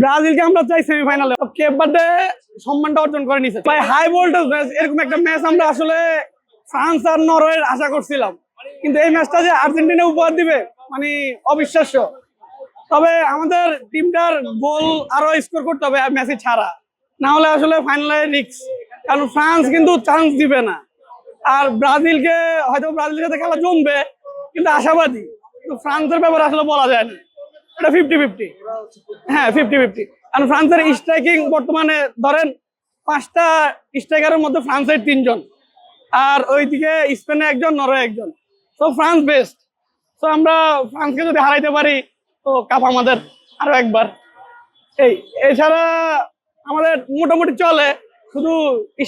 ব্রাজিলকে আমরা চাই সেমিফাইনালে। কেপ বার্ডে সম্মানটা অর্জন করে নিছে ভাই। হাই ভোল্টেজ ম্যাচ, এরকম একটা ম্যাচ আমরা আসলে ফ্রান্স আর নরওয়ের আশা করছিলাম, কিন্তু এই ম্যাচটা যে আর্জেন্টিনা উপহার দিবে মানে অবিশ্বাস্য। তবে আমাদের টিমটার গোল আরো স্কোর করতে হবে মেসি ছাড়া, না হলে আসলে ফাইনালে রিস্ক। কারণ ফ্রান্স কিন্তু চান্স দিবে না, আর ব্রাজিলকে হয়তো ব্রাজিলের সাথে খেলা জমবে, কিন্তু আশাবাদী। কিন্তু ফ্রান্সের ব্যাপারে আসলে বলা যায় না, এটা 50-50। হ্যাঁ 50-50, কারণ ফ্রান্সের স্ট্রাইকিং বর্তমানে ধরেন 5টা স্ট্রাইকারের মধ্যে ফ্রান্সের 3জন, আর ওইদিকে স্পেনে 1জন, নরওয়ে 1জন। তো ফ্রান্স বেস্ট। তো আমরা ফ্রান্সকে যদি হারাইতে পারি তো কাপ আমাদের আরো একবার। এছাড়া আমাদের মোটামুটি চলে, শুধু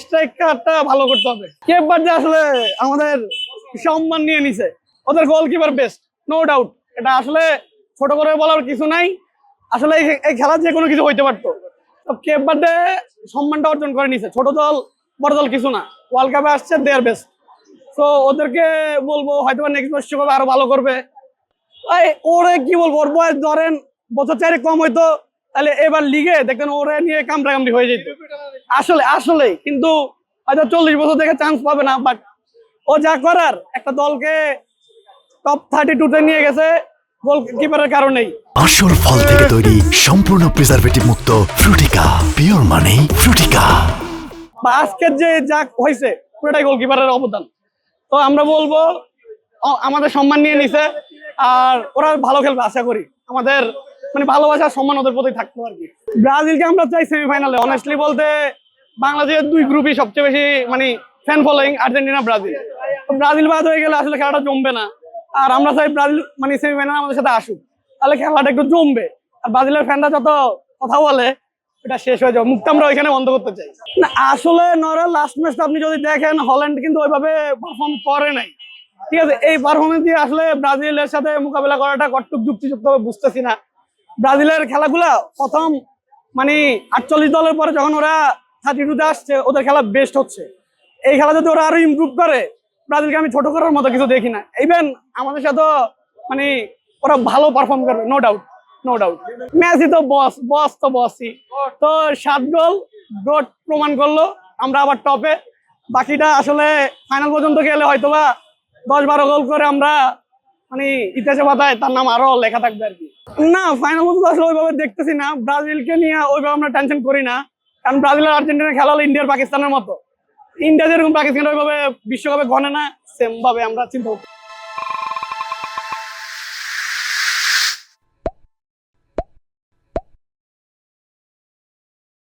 স্ট্রাইকারটা ভালো করতে হবে। কেপ বার্ডে আসলে আমাদের সম্মান নিয়ে নিছে, ওদের গোলকিপার বেস্ট, নো ডাউট। এটা আসলে ছোট করে বলার কিছু নাই, আসলে এই খেলা যে কোনো কিছু হইতে পারতো। তো কেপ বার্ডে সম্মানটা অর্জন করে নিছে, ছোট দল বড় দল কিছু না, ওয়ার্ল্ড কাপে আসছে, দে আর বেস্ট। তো ওদেরকে বলবো হয়তো নেক্সট বিশ্বকাপে আরো ভালো করবে। ওরে কি বলবো, ওর বয়স ধরেন বছর 4 কম হইতো, তাহলে এবার লিগে দেখেন ওরে নিয়ে কামড়াকামড়ি হয়ে যেত আসলে। কিন্তু হয়তো 40 বছর থেকে চান্স পাবে না, বাট ও যা করার একটা দলকে টপ 32-তে নিয়ে গেছে গোলকিপারের কারণেই। আসল ফল থেকে তৈরি, সম্পূর্ণ প্রিজারভেটিভ মুক্ত ফ্রুটিকা, পিওর মানে ফ্রুটিকা। আজকের যে যা হয়েছে পুরোটাই গোলকিপারের অবদান। তো আমরা বলবো আমাদের সম্মান নিয়ে নিছে, আর ওরা ভালো খেলবে আশা করি। আমাদের মানে ভালোবাসার সম্মান ওদের প্রতি থাকতো আর কি। ব্রাজিলকে আমরা চাই সেমিফাইনালে। অনেস্টলি বলতে বাংলাদেশের 2 গ্রুপই সবচেয়ে বেশি মানে ফ্যান ফলোয়িং, আর্জেন্টিনা ব্রাজিল। তো ব্রাজিল বাদ হয়ে গেলে আসলে খেলাটা জমবে না, আর আমরা চাই ব্রাজিল মানে সেমিফাইনালে আমাদের সাথে আসুক, তাহলে খেলাটা একটু জমবে। আর ব্রাজিলের ফ্যানরা যত কথা বলে এটা শেষ হয়ে যাবে, মুখটা আমরা ওইখানে বন্ধ করতে চাই না। আসলে নরওয়ের লাস্ট ম্যাচটা আপনি যদি দেখেন, হল্যান্ড কিন্তু ওইভাবে পারফর্ম করে নাই, ঠিক আছে। এই পারফরমেন্স দিয়ে আসলে ব্রাজিলের সাথে মোকাবেলা করাটা কতটুকু যুক্তিযুক্ত হবে বুঝতেছি না। ব্রাজিলের খেলাগুলা প্রথম মানে 48 দলের পরে যখন ওরা 32-তে আসছে, ওদের খেলা বেস্ট হচ্ছে। এই খেলা যদি ওরা আরো ইমপ্রুভ করে, ব্রাজিলকে আমি ছোট করার মতো কিছু দেখি না। ইভেন আমাদের সাথে মানে ওরা ভালো পারফর্ম করবে, no doubt no doubt. Messi তো বস তো বসই। তো 7 গোল গোট প্রমাণ করলো, আমরা আবার টপে। বাকিটা আসলে ফাইনাল পর্যন্ত গেলে হয়তোবা 10-12 গোল করে আমরা মানে ইতিহাসে পাতায় তার নাম আরো লেখা থাকবে আর কি। না, ফাইনাল পর্যন্ত আসলে ওইভাবে দেখতেছি না। ব্রাজিলকে নিয়ে ওইভাবে আমরা টেনশন করি না, কারণ ব্রাজিল আর আর্জেন্টিনা খেলা হলো ইন্ডিয়ার পাকিস্তানের মতো। ইন্ডিয়া যেরকম পাকিস্তানের ওইভাবে বিশ্বকাপে গণে না, সেম ভাবে আমরা চিন্তা